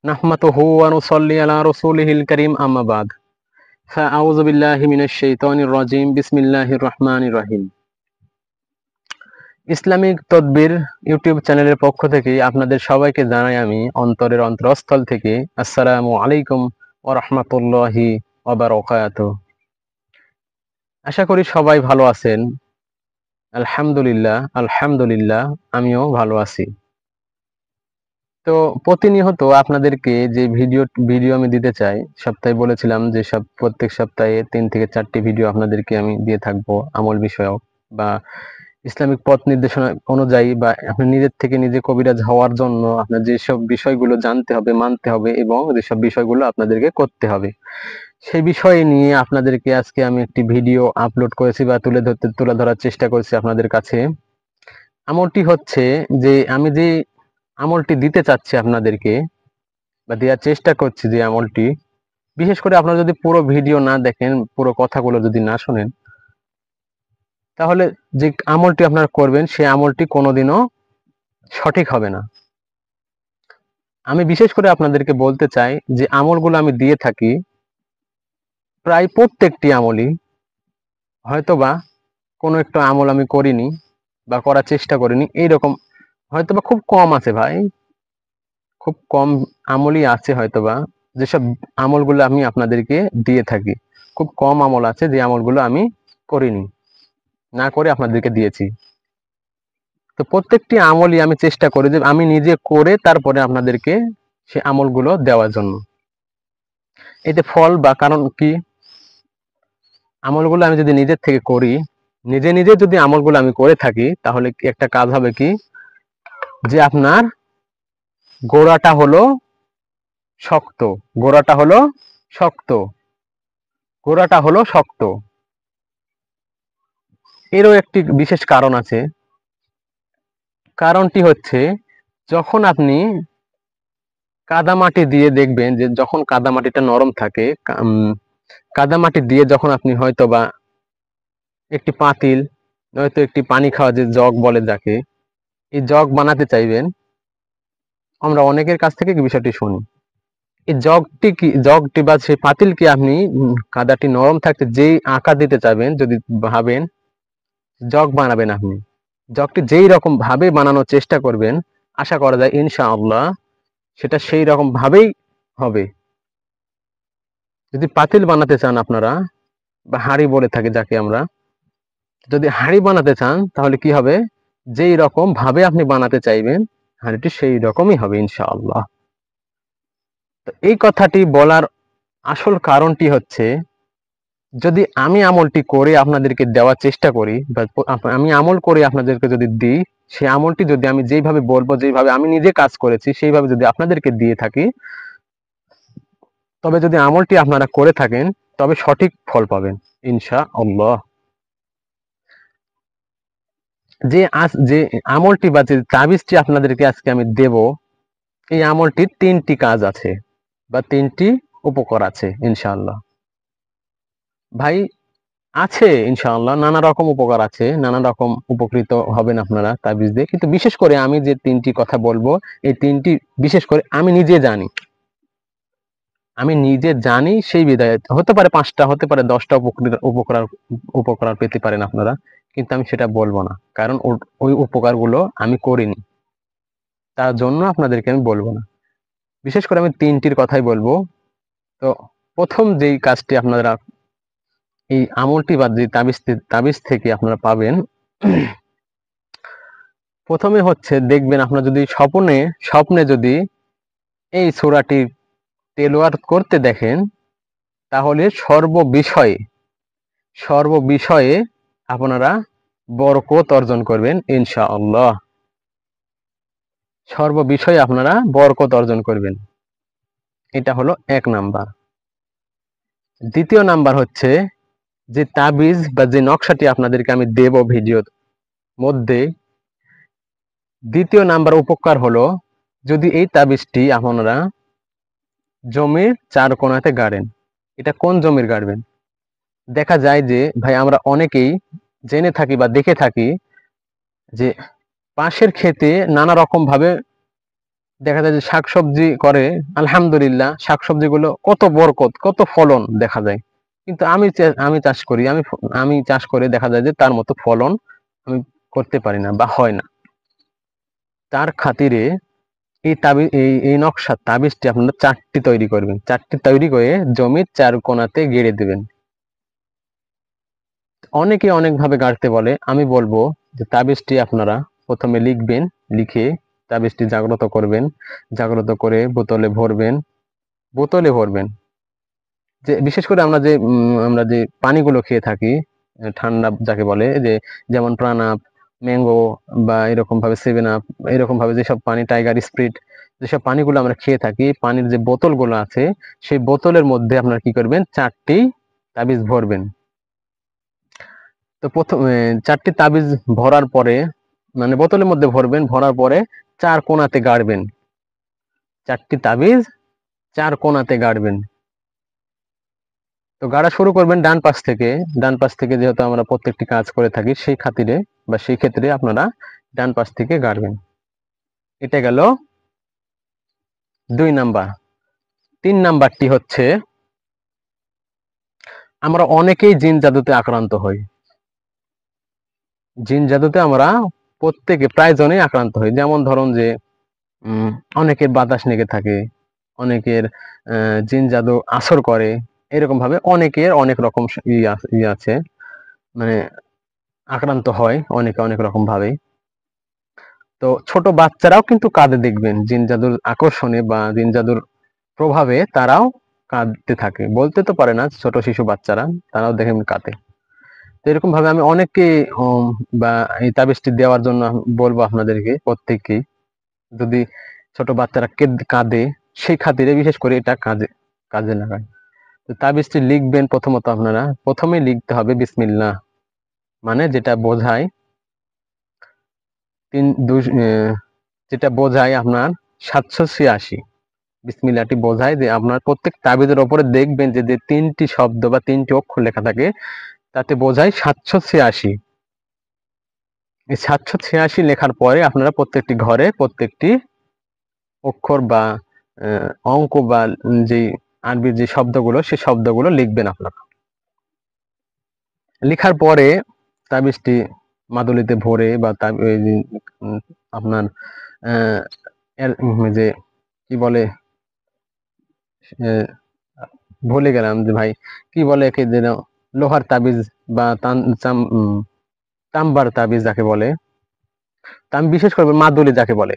নাহমাতুহু ওয়া নুসাল্লি আলা রাসূলিহিল কারীম আম্মা বাদ ফাআউযু বিল্লাহি মিনাশ শাইতানির রাজীম বিসমিল্লাহির রহমানির রহিম। ইসলামিক তদবির ইউটিউব চ্যানেলের পক্ষ থেকে আপনাদের সবাইকে জানাই আমি অন্তরের অন্তরস্থল থেকে আসসালামু আলাইকুম ওয়া রাহমাতুল্লাহি ওয়া বারাকাতুহু। আশা করি সবাই ভালো আছেন। আলহামদুলিল্লাহ আমিও ভালো আছি। তো প্রতিনিয়ত আপনাদেরকে যে ভিডিও আমি দিতে চাই, সপ্তাহে বলেছিলাম যে প্রত্যেক সপ্তাহে 3 থেকে 4টি ভিডিও আপনাদেরকে আমি দিয়ে থাকবো আমল বিষয়ক বা ইসলামিক পথ নির্দেশনা অনুযায়ী, বা আপনি নিজের থেকে নিজে কবিরাজ হওয়ার জন্য আপনার যেসব বিষয়গুলো জানতে হবে, মানতে হবে এবং যেসব বিষয়গুলো আপনাদেরকে করতে হবে, সেই বিষয় নিয়ে আপনাদেরকে আজকে আমি একটি ভিডিও আপলোড করেছি বা তুলে ধরার চেষ্টা করেছি আপনাদের কাছে। আমলটি হচ্ছে যে আমি যে আমলটি দিতে চাচ্ছি আপনাদেরকে বা দেওয়ার চেষ্টা করছি, যে আমলটি বিশেষ করে আপনারা যদি পুরো ভিডিও না দেখেন, পুরো কথাগুলো যদি না শোনেন, তাহলে যে আমলটি আপনারা করবেন সেই আমলটি কোনোদিনও সঠিক হবে না। আমি বিশেষ করে আপনাদেরকে বলতে চাই যে আমলগুলো আমি দিয়ে থাকি, প্রায় প্রত্যেকটি আমলই হয়তোবা কোনো একটা আমল আমি করিনি বা করার চেষ্টা করিনি, এইরকম হয়তোবা খুব কম আছে ভাই, খুব কম আমলই আছে হয়তোবা যেসব আমলগুলো আমি আপনাদেরকে দিয়ে থাকি। খুব কম আমল আছে যে আমলগুলো আমি করিনি, না করে আপনাদেরকে দিয়েছি। তো প্রত্যেকটি আমলই আমি চেষ্টা করি যে আমি নিজে করে তারপরে আপনাদেরকে সে আমলগুলো দেওয়ার জন্য। এতে ফল বা কারণ কি, আমলগুলো আমি যদি নিজের থেকে করি, নিজে নিজে যদি আমলগুলো আমি করে থাকি, তাহলে একটা কাজ হবে কি, যে আপনার গোড়াটা হলো শক্ত, গোড়াটা হলো শক্ত, গোড়াটা হলো শক্ত। এরও একটি বিশেষ কারণ আছে। কারণটি হচ্ছে, যখন আপনি কাদামাটি দিয়ে দেখবেন যে যখন কাদামাটিটা নরম থাকে, কাদামাটি দিয়ে যখন আপনি হয়তো বা একটি পাতিল, নয়তো একটি পানি খাওয়া যে জগ বলে যাকে, এই জগ বানাতে চাইবেন, আমরা অনেকের কাছ থেকে এই বিষয়টি শুনি। এই জগটি বা সেই পাতিলকে আপনি কাদাটি নরম থাকতে যেই আকার দিতে চাইবেন, যদি ভাবেন জগ বানাবেন, আপনি জগটি যেই রকম ভাবে বানানোর চেষ্টা করবেন, আশা করা যায় ইনশাআল্লাহ সেটা সেই রকম ভাবেই হবে। যদি পাতিল বানাতে চান আপনারা, বা হাঁড়ি বলে থাকি যাকে আমরা, যদি হাঁড়ি বানাতে চান তাহলে কি হবে, যেই রকম ভাবে আপনি বানাতে চাইবেন হাঁড়িটি সেই রকমই হবে ইনশাআল্লাহ। তো এই কথাটি বলার আসল কারণটি হচ্ছে, যদি আমি আমলটি করে আপনাদেরকে দেওয়ার চেষ্টা করি বা আমি আমল করে আপনাদেরকে যদি দিই, সেই আমলটি যদি আমি যেইভাবে বলবো, যেইভাবে আমি নিজে কাজ করেছি সেইভাবে যদি আপনাদেরকে দিয়ে থাকি, তবে যদি আমলটি আপনারা করে থাকেন, তবে সঠিক ফল পাবেন ইনশাআল্লাহ। যে আমলটি বা যে তাবিজটি আপনাদেরকে আজকে আমি দেব, এই আমলটির 3টি কাজ আছে বা 3টি উপকার আছে ইনশাআল্লাহ। ভাই আছে ইনশাআল্লাহ, নানা রকম উপকার আছে, নানা রকম উপকৃত হবেন আপনারা তাবিজ দিয়ে। কিন্তু বিশেষ করে আমি যে 3টি কথা বলবো, এই 3টি বিশেষ করে আমি নিজে জানি, সেই বিধায় হতে পারে 5টা, হতে পারে 10টা উপকার উপকার পেতে পারেন আপনারা, কিন্তু আমি সেটা বলবো না, কারণ ওই উপকারগুলো আমি করিনি, তার জন্য আপনাদেরকে আমি বলবো না। বিশেষ করে আমি 3টির কথাই বলবো। তো প্রথম যেই কাজটি আপনারা এই আমলটি বা যে তাবিজ থেকে আপনারা পাবেন, প্রথমে হচ্ছে দেখবেন আপনারা যদি স্বপ্নে যদি এই সূরাটি তেলাওয়াত করতে দেখেন, তাহলে সর্ববিষয়ে আপনারা বরকত অর্জন করবেন ইনশাআল্লাহ। সর্ববিষয়ে আপনারা বরকত অর্জন করবেন, এটা হলো 1 নাম্বার। দ্বিতীয় নাম্বার হচ্ছে, যে তাবিজ বা যে নকশাটি আপনাদেরকে আমি দেব ভিডিওর মধ্যে, দ্বিতীয় নাম্বার উপকার হলো, যদি এই তাবিজটি আপনারা জমির 4 কোণাতে গাড়েন। এটা কোন জমির গাড়বেন? দেখা যায় যে ভাই আমরা অনেকেই জেনে থাকি বা দেখে থাকি যে পাশের ক্ষেতে নানা রকম ভাবে দেখা যায় যে শাকসবজি করে, আলহামদুলিল্লাহ শাকসবজিগুলো কত বরকত, কত ফলন দেখা যায়। কিন্তু আমি চাষ করি, আমি চাষ করে দেখা যায় যে তার মতো ফলন আমি করতে পারি না বা হয় না। তার খাতিরে এই নকশা তাবিজটি আপনারা 4টি তৈরি করবেন। 4টি তৈরি করে জমির 4 কোণাতে গেড়ে দিবেন। অনেকে অনেকভাবে গাড়তে বলে, আমি বলবো যে তাবিজটি আপনারা প্রথমে লিখবেন, লিখে তাবিজটি জাগ্রত করবেন, জাগ্রত করে বোতলে ভরবেন। যে বিশেষ করে আমরা যে পানিগুলো খেয়ে থাকি, ঠান্ডা যাকে বলে, যে যেমন প্রাণাপ, ম্যাঙ্গো বা এরকম ভাবে 7 আপ, এরকম ভাবে যেসব পানি, টাইগার স্প্রিট, যেসব পানিগুলো আমরা খেয়ে থাকি, পানির যে বোতলগুলো আছে সেই বোতলের মধ্যে আপনারা কি করবেন, 4টি তাবিজ ভরবেন। তো প্রথমে 4টি তাবিজ ভরার পরে, মানে বোতলের মধ্যে ভরবেন, ভরার পরে 4 কোণাতে গাড়বেন। 4টি তাবিজ 4 কোণাতে গাড়বেন। তো গাড়া শুরু করবেন ডান পাশ থেকে। ডান পাশ থেকে যেহেতু আমরা প্রত্যেকটি কাজ করে থাকি, সেই খাতিরে বা সেই ক্ষেত্রে আপনারা ডান পাশ থেকে গাড়বেন। এটা গেল 2 নাম্বার। 3 নাম্বারটি হচ্ছে, আমরা অনেকেই জিন জাদুতে আক্রান্ত হই। জিন জাদুতে আমরা প্রত্যেকে প্রায় জনেই আক্রান্ত হই। যেমন ধরুন যে অনেকের বাতাস লেগে থাকে, অনেকের জিন জাদু আসর করে, এরকম ভাবে অনেকের অনেক রকম আছে, মানে আক্রান্ত হয় অনেকে অনেক রকম ভাবে। তো ছোট বাচ্চারাও কিন্তু কাঁদে, দেখবেন জিন জাদুর আকর্ষণে বা জিন জাদুর প্রভাবে তারাও কাঁদতে থাকে, বলতে তো পারে না, ছোট শিশু বাচ্চারা তারাও দেখেন কাঁদে। তো এরকম ভাবে আমি অনেককে বা এই তাবিজটি দেওয়ার জন্য বলবো আপনাদেরকে প্রত্যেককেই, যদি ছোট বাচ্চারা কাঁদে সেই খাতিরে বিশেষ করে এটা কাজে কাজে লাগায়। তো তাবিজটি লিখবেন, প্রথমত আপনারা প্রথমেই লিখতে হবে বিসমিল্লাহ, মানে যেটা বোঝায় আপনার 786। বিসমিল্লাহটি বোঝায় যে আপনার প্রত্যেক তাবিজের ওপরে দেখবেন যে 3টি শব্দ বা 3টি অক্ষর লেখা থাকে, তাতে বোঝায় 786। এই 786 লেখার পরে আপনারা প্রত্যেকটি ঘরে প্রত্যেকটি অক্ষর বা অঙ্ক বা যে আরবির যে শব্দগুলো, সেই শব্দগুলো লিখবেন আপনারা। লেখার পরে তাবিজটি মাদুলিতে ভরে বা আপনার যে কি বলে, ভুলে গেলাম যে ভাই, কি বলে একে, যেন লোহার তাবিজ বা তাম্বার তাবিজ যাকে বলে, তা আমি বিশেষ করে মাদুলি যাকে বলে।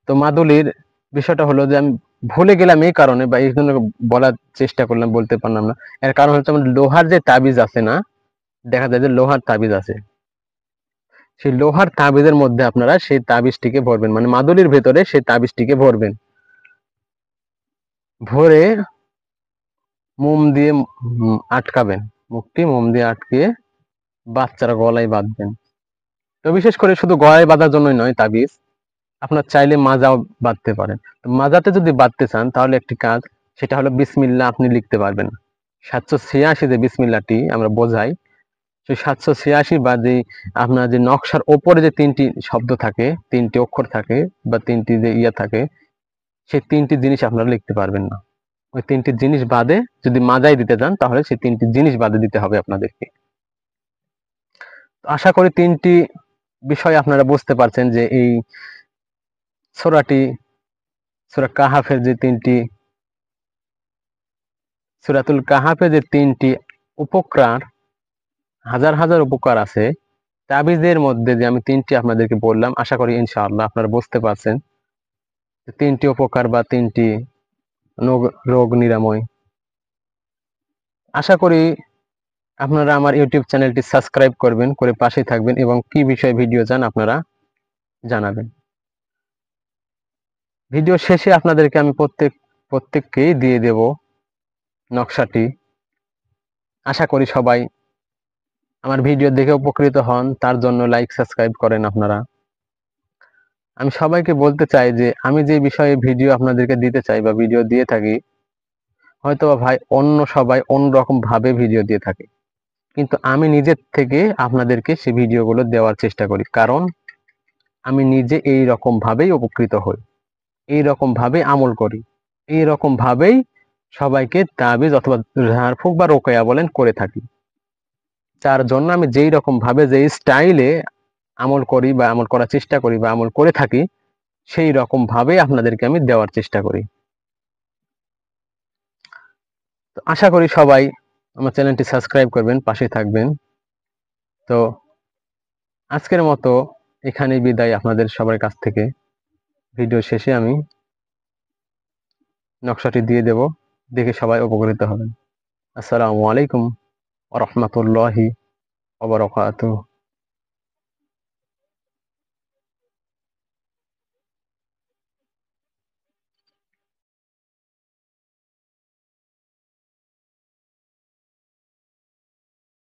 তো মাদুলির বিষয়টা হলো যে আমি ভুলে গেলাম এই কারণে, বা এই জন্য বলার চেষ্টা করলাম, বলতে পারলাম না। এর কারণ হচ্ছে আমার লোহার যে তাবিজ আছে না, দেখা যায় যে লোহার তাবিজ আছে, সেই লোহার তাবিজের মধ্যে আপনারা সেই তাবিজটিকে ভরবেন, মানে মাদুলির ভেতরে সেই তাবিজটিকে ভরবেন। ভরে মোম দিয়ে আটকাবেন, মুখটি মোম দিয়ে আটকিয়ে বাচ্চারা গলায় বাঁধবেন। তো বিশেষ করে শুধু গলায় বাঁধার জন্যই নয় তাবিজ, আপনার চাইলে মাজাও বাঁধতে পারেন। তো মাজাতে যদি বাঁধতে চান তাহলে একটি কাজ, সেটা হলো বিসমিল্লাহ আপনি লিখতে পারবেন। 786 যে বিসমিল্লাহটি আমরা বোঝাই, সেই 786 বা যে আপনার যে নকশার ওপরে যে 3টি শব্দ থাকে, 3টি অক্ষর থাকে বা 3টি যে থাকে, সেই 3টি জিনিস আপনারা লিখতে পারবেন না। ওই 3টি জিনিস বাদে যদি মাজাই দিতে চান তাহলে সেই 3টি জিনিস বাদে দিতে হবে আপনাদেরকে। আশা করি 3টি বিষয় আপনারা বুঝতে পারছেন যে এই সূরাটি, সূরা কাহাফের যে 3টি, সূরাতুল কাহাফে যে 3টি উপকার, হাজার হাজার উপকার আছে, তাবিজের মধ্যে যে আমি 3টি আপনাদেরকে বললাম, আশা করি ইনশাআল্লাহ আপনারা বুঝতে পারছেন 3টি উপকার বা 3টি রোগ নিরাময়। আশা করি আপনারা আমার ইউটিউব চ্যানেলটি সাবস্ক্রাইব করবেন, করে পাশে থাকবেন এবং কি বিষয়ে ভিডিও চান আপনারা জানাবেন। ভিডিও শেষে আপনাদেরকে আমি প্রত্যেককেই দিয়ে দেব নকশাটি। আশা করি সবাই আমার ভিডিও দেখে উপকৃত হন, তার জন্য লাইক সাবস্ক্রাইব করেন আপনারা। আমি সবাইকে বলতে চাই যে আমি যে বিষয়ে ভিডিও আপনাদেরকে দিতে চাই বা ভিডিও দিয়ে থাকি, হয়তো ভাই অন্য সবাই অন্যরকম ভাবে ভিডিও দিয়ে থাকে, কিন্তু আমি নিজের থেকে আপনাদেরকে সেই ভিডিওগুলো দেওয়ার চেষ্টা করি, কারণ আমি নিজে এই রকম ভাবেই উপকৃত হই। এইরকম ভাবে আমল করি, এইরকম ভাবেই সবাইকে তাবিজ অথবা ঝাড়ফুঁক বা রোকেয়া বলেন করে থাকি। তার জন্য আমি যেই রকম ভাবে যেই স্টাইলে আমল করি বা আমল করার চেষ্টা করি বা আমল করে থাকি, সেই রকম ভাবে আপনাদেরকে আমি দেওয়ার চেষ্টা করি। তো আশা করি সবাই আমার চ্যানেলটি সাবস্ক্রাইব করবেন, পাশে থাকবেন। তো আজকের মতো এখানেই বিদায় আপনাদের সবার কাছ থেকে। ভিডিও শেষে আমি নকশাটি দিয়ে দেব, দেখে সবাই উপকৃত হবেন। আসসালামু আলাইকুম ওয়া রাহমাতুল্লাহি ওয়া বারাকাতুহু।